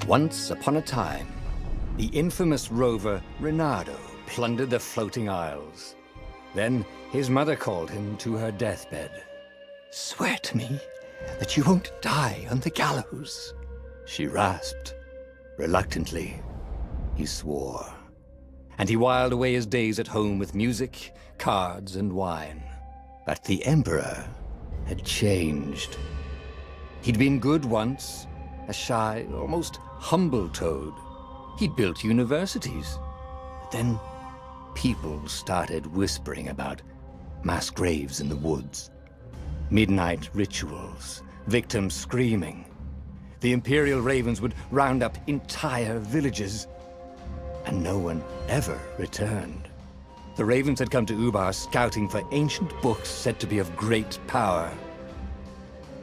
Once upon a time, the infamous rover Reynardo plundered the floating isles. Then his mother called him to her deathbed. "Swear to me that you won't die on the gallows," she rasped. Reluctantly, he swore. And he whiled away his days at home with music, cards, and wine. But the Emperor had changed. He'd been good once, a shy, almost humble toad. He'd built universities. But then people started whispering about mass graves in the woods, midnight rituals, victims screaming. The Imperial Ravens would round up entire villages, and no one ever returned. The Ravens had come to Ubar scouting for ancient books said to be of great power.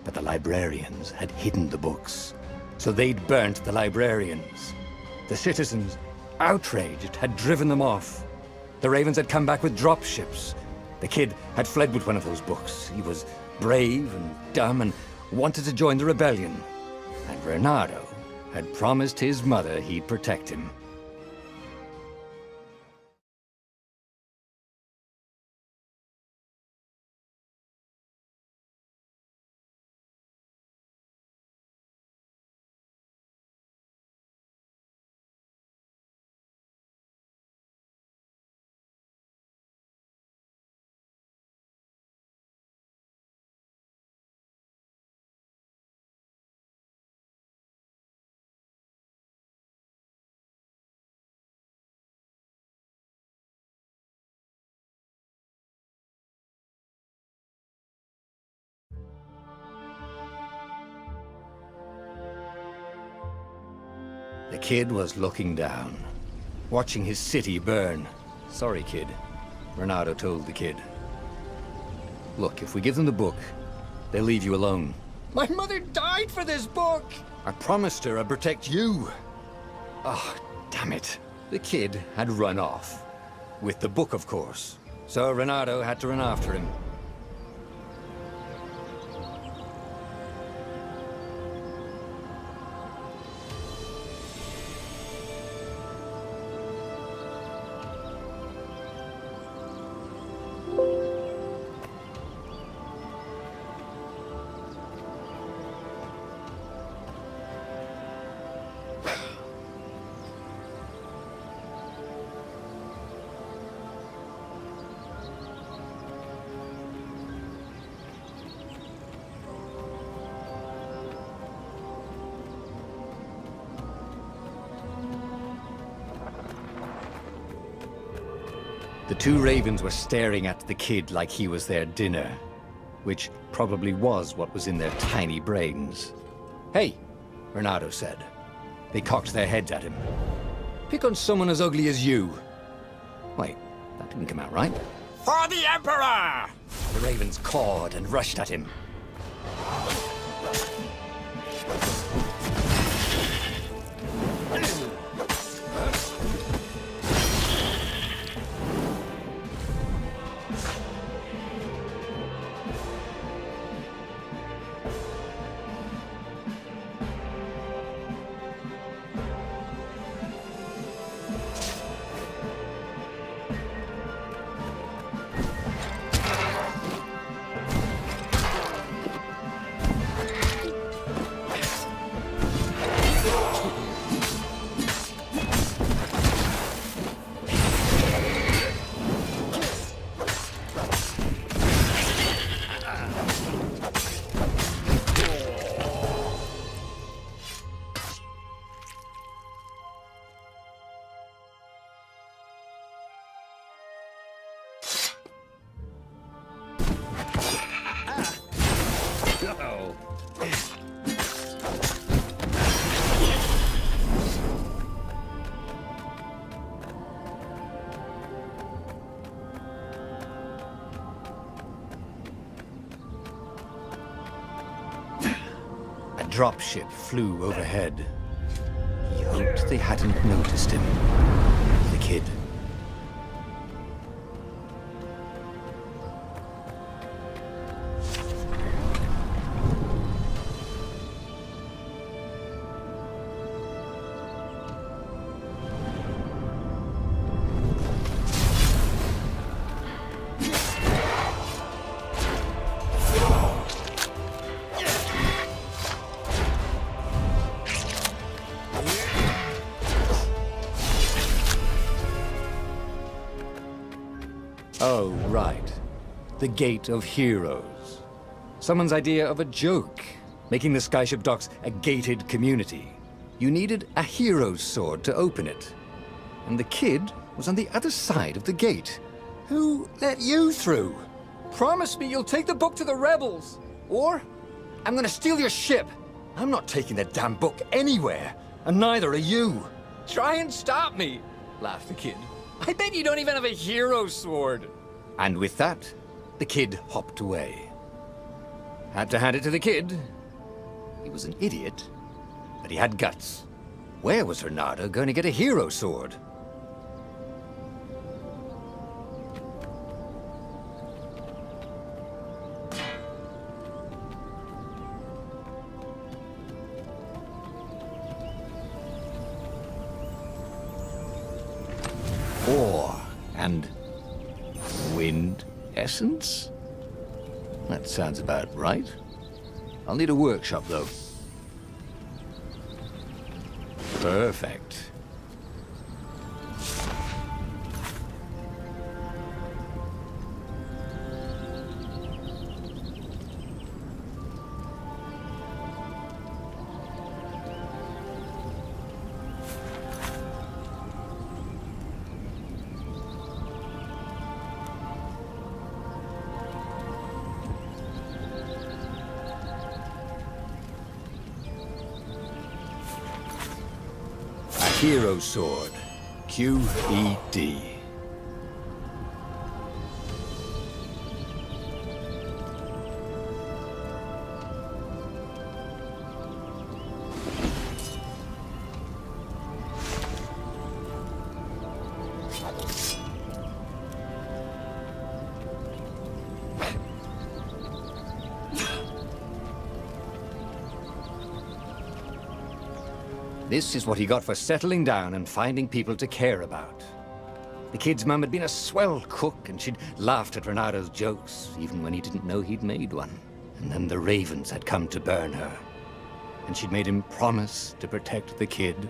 But the librarians had hidden the books, so they'd burnt the librarians. The citizens, outraged, had driven them off. The Ravens had come back with dropships. The kid had fled with one of those books. He was brave and dumb and wanted to join the rebellion. And Reynardo had promised his mother he'd protect him. The kid was looking down, watching his city burn. "Sorry, kid," Reynardo told the kid. "Look, if we give them the book, they'll leave you alone." "My mother died for this book!" "I promised her I'd protect you." "Oh, damn it." The kid had run off. With the book, of course. So Reynardo had to run after him. The two ravens were staring at the kid like he was their dinner, which probably was what was in their tiny brains. "Hey," Reynardo said. They cocked their heads at him. "Pick on someone as ugly as you." Wait, that didn't come out right. "For the Emperor!" The ravens cawed and rushed at him. A dropship flew overhead. He hoped they hadn't noticed him. The kid. Oh, right. The Gate of Heroes. Someone's idea of a joke, making the skyship docks a gated community. You needed a hero's sword to open it. And the kid was on the other side of the gate. Who let you through? Promise me you'll take the book to the rebels, or I'm gonna steal your ship. I'm not taking that damn book anywhere, and neither are you. Try and stop me, laughed the kid. I bet you don't even have a hero sword. And with that, the kid hopped away. Had to hand it to the kid. He was an idiot, but he had guts. Where was Renata going to get a hero sword? Ore and wind essence? That sounds about right. I'll need a workshop, though. Perfect. Hero Sword, QED. This is what he got for settling down and finding people to care about. The kid's mum had been a swell cook, and she'd laughed at Renato's jokes, even when he didn't know he'd made one. And then the ravens had come to burn her, and she'd made him promise to protect the kid.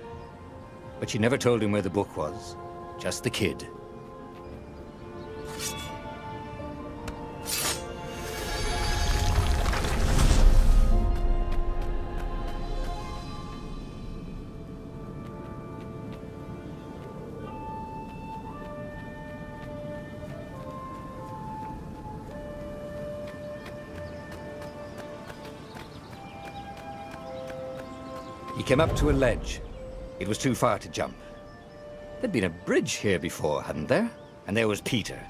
But she never told him where the book was, just the kid. He came up to a ledge. It was too far to jump. There'd been a bridge here before, hadn't there? And there was Peter,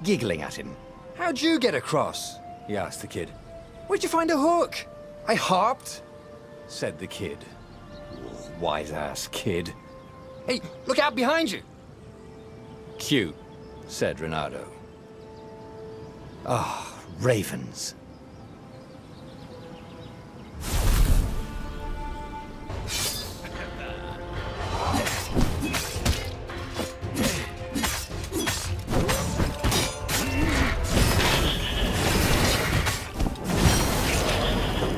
giggling at him. How'd you get across? He asked the kid. Where'd you find a hook? I hopped, said the kid. Wise-ass kid. Hey, look out behind you! Cute, said Renato. Ah, ravens.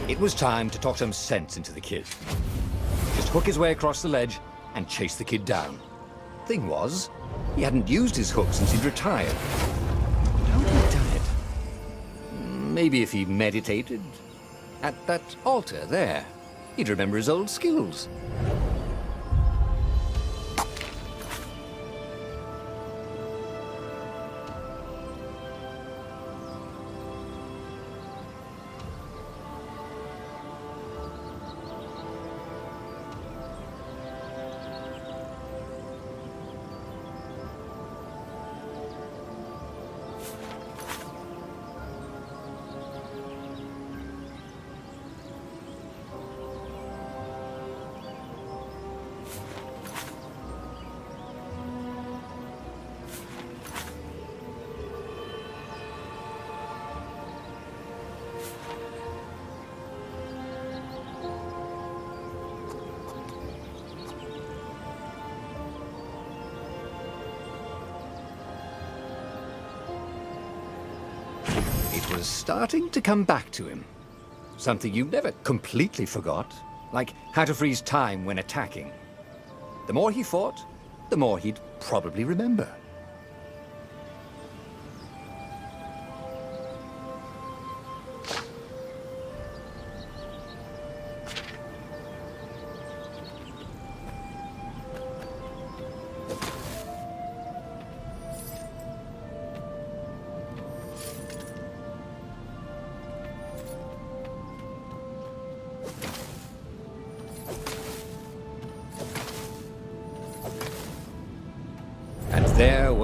It was time to talk some sense into the kid. Just hook his way across the ledge and chase the kid down. Thing was, he hadn't used his hook since he'd retired. How had he done it? Maybe if he meditated at that altar there, he'd remember his old skills. It was starting to come back to him. Something you never completely forgot, like how to freeze time when attacking. The more he fought, the more he'd probably remember.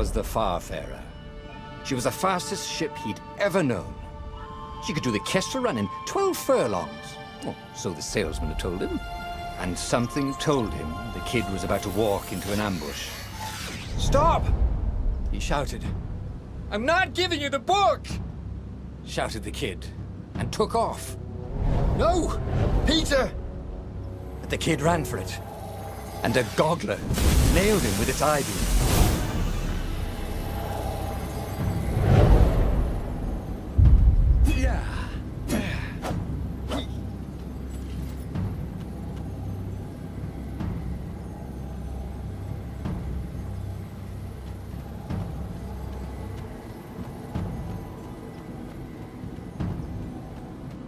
was the Farfarer. She was the fastest ship he'd ever known. She could do the Kestra run in 12 furlongs. Well, so the salesman had told him. And something told him the kid was about to walk into an ambush. "Stop!" he shouted. "I'm not giving you the book!" shouted the kid, and took off. "No! Peter!" But the kid ran for it, and a goggler nailed him with its eye-beam.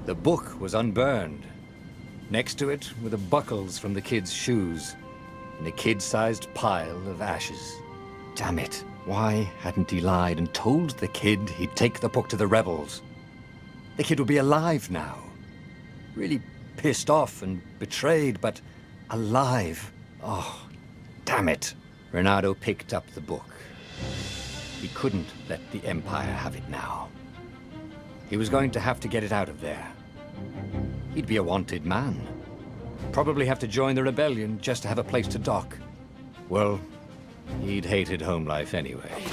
The book was unburned. Next to it were the buckles from the kid's shoes, in a kid-sized pile of ashes. Damn it, why hadn't he lied and told the kid he'd take the book to the rebels? The kid would be alive now. Really pissed off and betrayed, but alive. Oh, damn it. Renato picked up the book. He couldn't let the Empire have it now. He was going to have to get it out of there. He'd be a wanted man. Probably have to join the rebellion just to have a place to dock. Well, he'd hated home life anyway.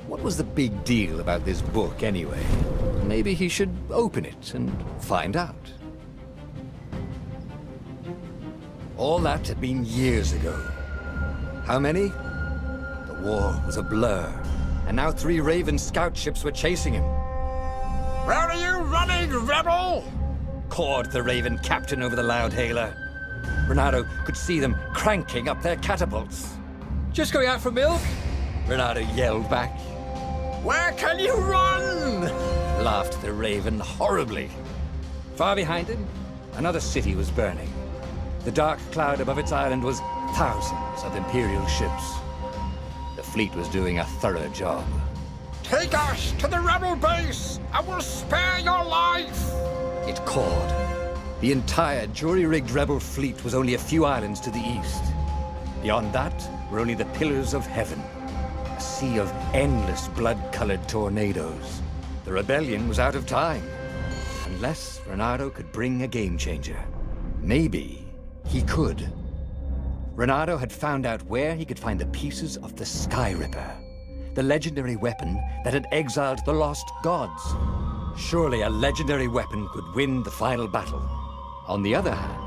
What was the big deal about this book, anyway? Maybe he should open it and find out. All that had been years ago. How many? The war was a blur, and now 3 Raven scout ships were chasing him. "Where are you running, rebel?" cawed the Raven captain over the loudhailer. Renato could see them cranking up their catapults. "Just going out for milk?" Renato yelled back. "Where can you run?" laughed the Raven horribly. Far behind him, another city was burning. The dark cloud above its island was thousands of Imperial ships. The fleet was doing a thorough job. "Take us to the rebel base! I will spare your life!" it cawed. The entire jury-rigged rebel fleet was only a few islands to the east. Beyond that were only the pillars of heaven. A sea of endless blood-colored tornadoes. The rebellion was out of time. Unless Renato could bring a game-changer. Maybe he could. Renato had found out where he could find the pieces of the Sky Ripper, the legendary weapon that had exiled the lost gods. Surely a legendary weapon could win the final battle. On the other hand,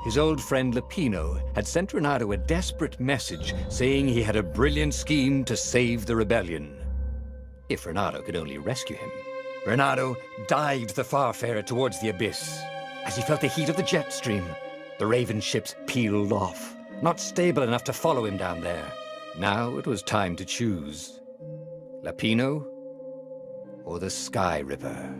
his old friend Lapino had sent Renato a desperate message saying he had a brilliant scheme to save the rebellion. If Renato could only rescue him. Renato dived the Farfarer towards the abyss. As he felt the heat of the jet stream, the Raven ships peeled off, not stable enough to follow him down there. Now it was time to choose. Lapino or the Sky Ripper?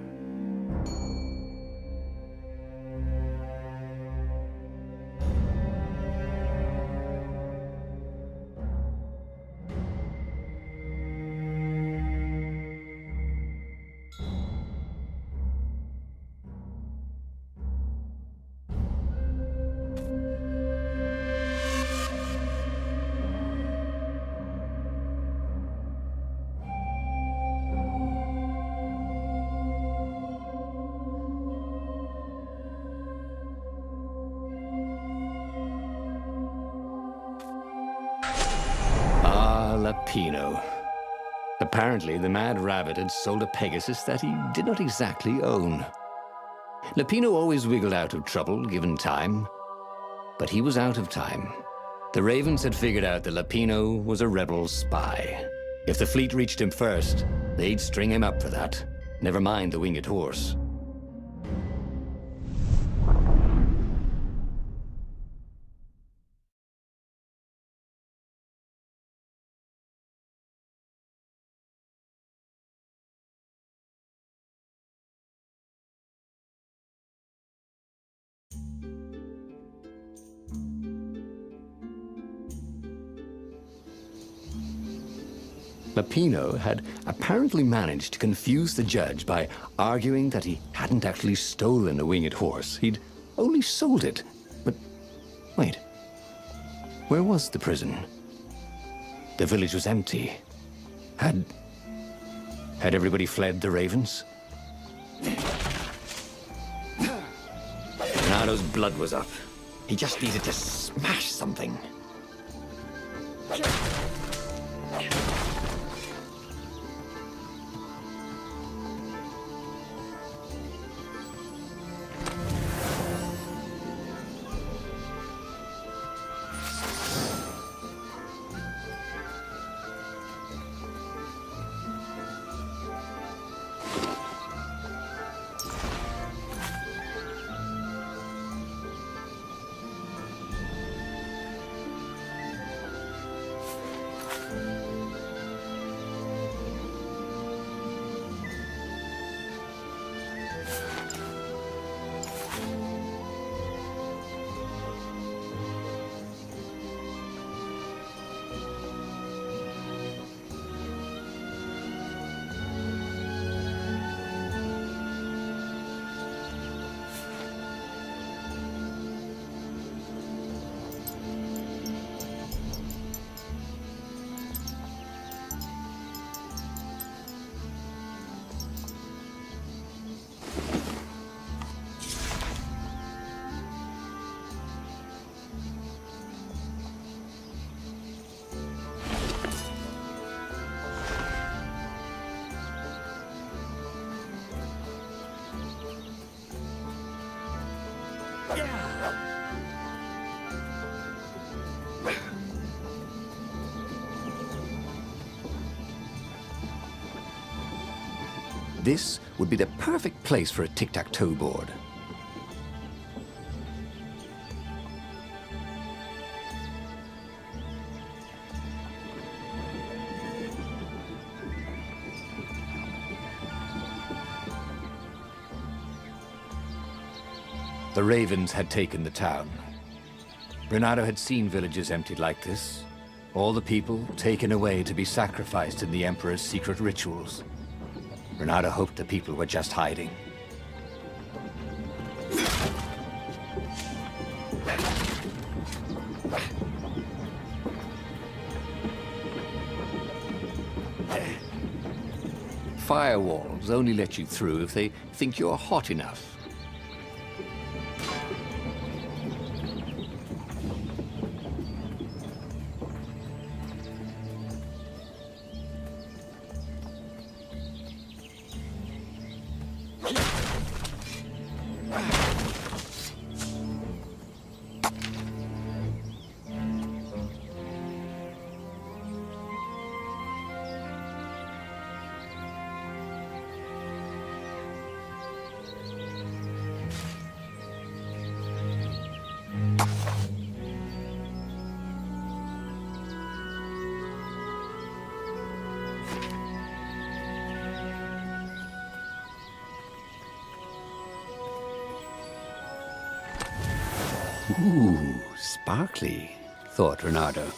Lapino. Apparently, the Mad Rabbit had sold a Pegasus that he did not exactly own. Lapino always wiggled out of trouble, given time. But he was out of time. The Ravens had figured out that Lapino was a rebel spy. If the fleet reached him first, they'd string him up for that. Never mind the winged horse. Lapino had apparently managed to confuse the judge by arguing that he hadn't actually stolen a winged horse. He'd only sold it. But wait, where was the prison? The village was empty. Had everybody fled the Ravens? Renado's blood was up. He just needed to smash something. This would be the perfect place for a tic-tac-toe board. The Ravens had taken the town. Renado had seen villages emptied like this. All the people taken away to be sacrificed in the Emperor's secret rituals. Renado hoped the people were just hiding. Firewalls only let you through if they think you're hot enough. Ooh, sparkly, thought Renado.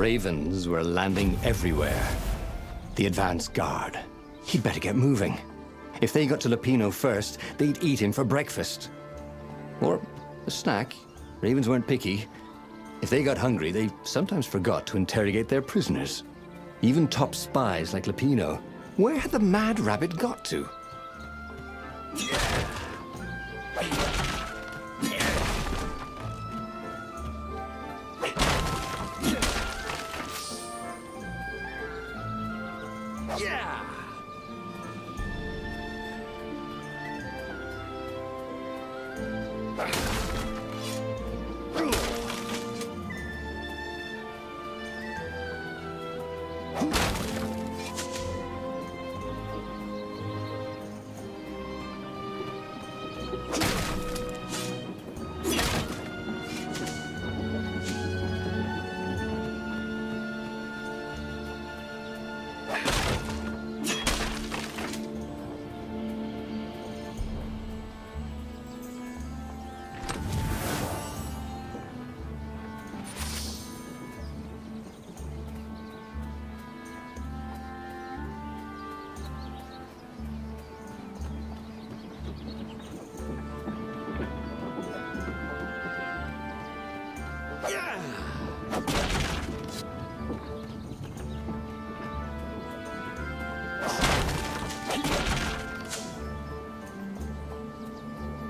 ravens were landing everywhere. The advance guard. He'd better get moving. If they got to Lupino first, they'd eat him for breakfast. Or a snack. Ravens weren't picky. If they got hungry, they sometimes forgot to interrogate their prisoners. Even top spies like Lupino. Where had the mad rabbit got to? Yeah!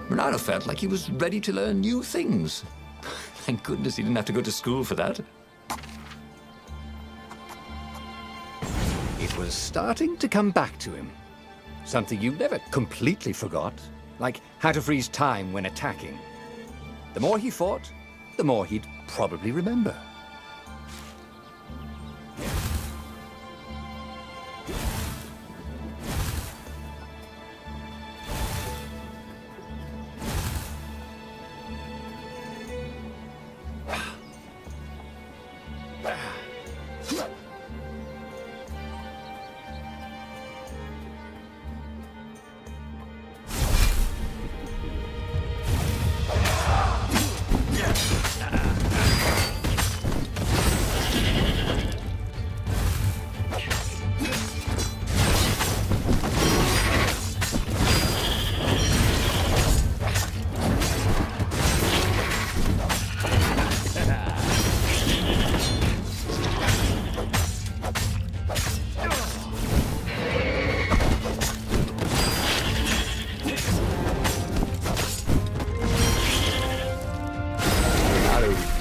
Renato felt like he was ready to learn new things. Thank goodness he didn't have to go to school for that. It was starting to come back to him. Something you never completely forgot, like how to freeze time when attacking. The more he fought, the more he'd probably remember.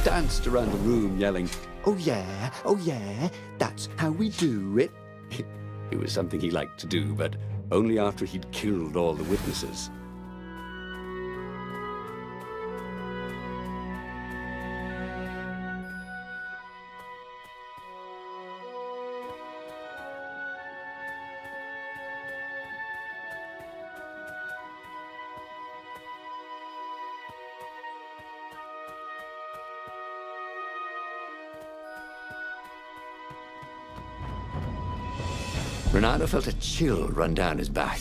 Danced around the room yelling, oh yeah, that's how we do it. It was something he liked to do, but only after he'd killed all the witnesses. Renato felt a chill run down his back.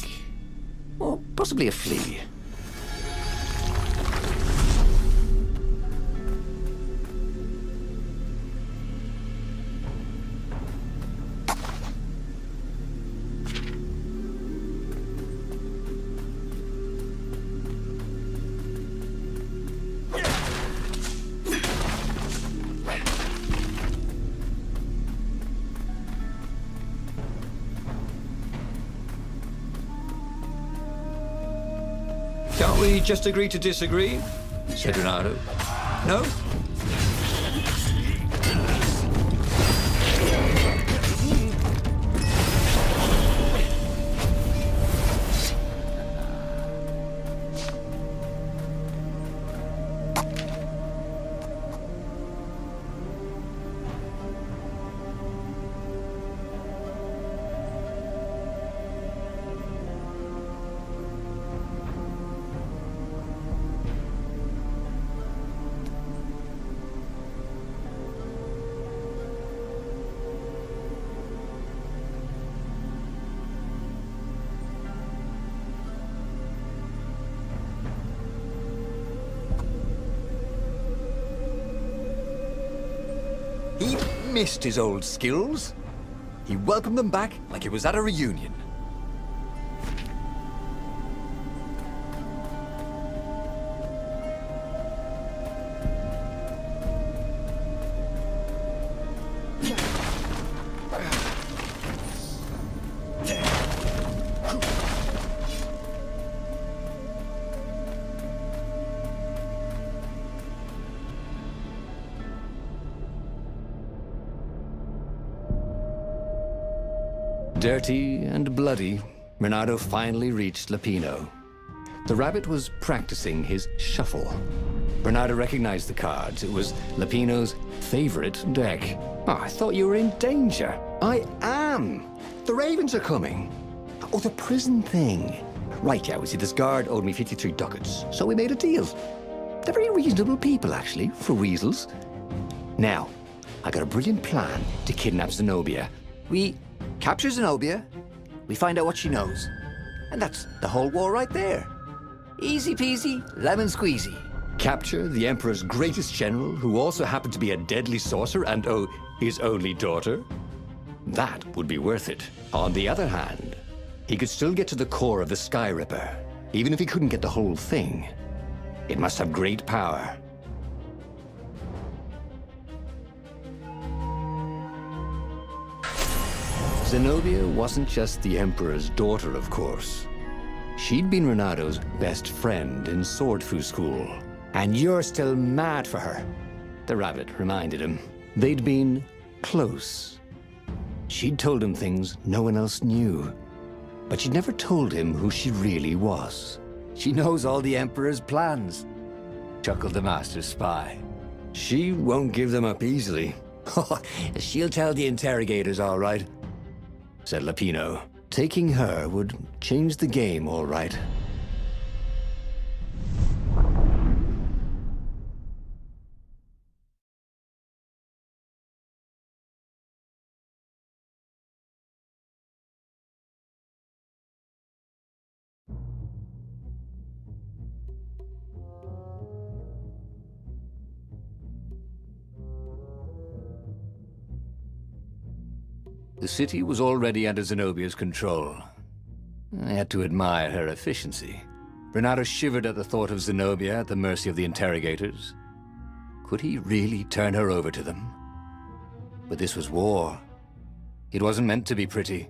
Or possibly a flea. Can't we just agree to disagree? Said Renato. No? missed his old skills. He welcomed them back like it was at a reunion. Dirty and bloody, Renato finally reached Lapino. The rabbit was practicing his shuffle. Renato recognized the cards. It was Lapino's favorite deck. Oh, I thought you were in danger. I am. The ravens are coming. Oh, the prison thing. Right, yeah, we see this guard owed me 53 ducats, so we made a deal. They're very reasonable people, actually, for weasels. Now, I got a brilliant plan to kidnap Zenobia. We capture Zenobia, we find out what she knows, and that's the whole war right there. Easy peasy, lemon squeezy. Capture the Emperor's greatest general, who also happened to be a deadly sorcerer and, oh, his only daughter? That would be worth it. On the other hand, he could still get to the core of the Sky Ripper, even if he couldn't get the whole thing. It must have great power. Zenobia wasn't just the Emperor's daughter, of course. She'd been Renato's best friend in Sword Fu school. And you're still mad for her, the rabbit reminded him. They'd been close. She'd told him things no one else knew, but she'd never told him who she really was. She knows all the Emperor's plans, chuckled the master spy. She won't give them up easily. She'll tell the interrogators, all right, said Lapino. Taking her would change the game, all right. The city was already under Zenobia's control. I had to admire her efficiency. Renato shivered at the thought of Zenobia at the mercy of the interrogators. Could he really turn her over to them? But this was war. It wasn't meant to be pretty.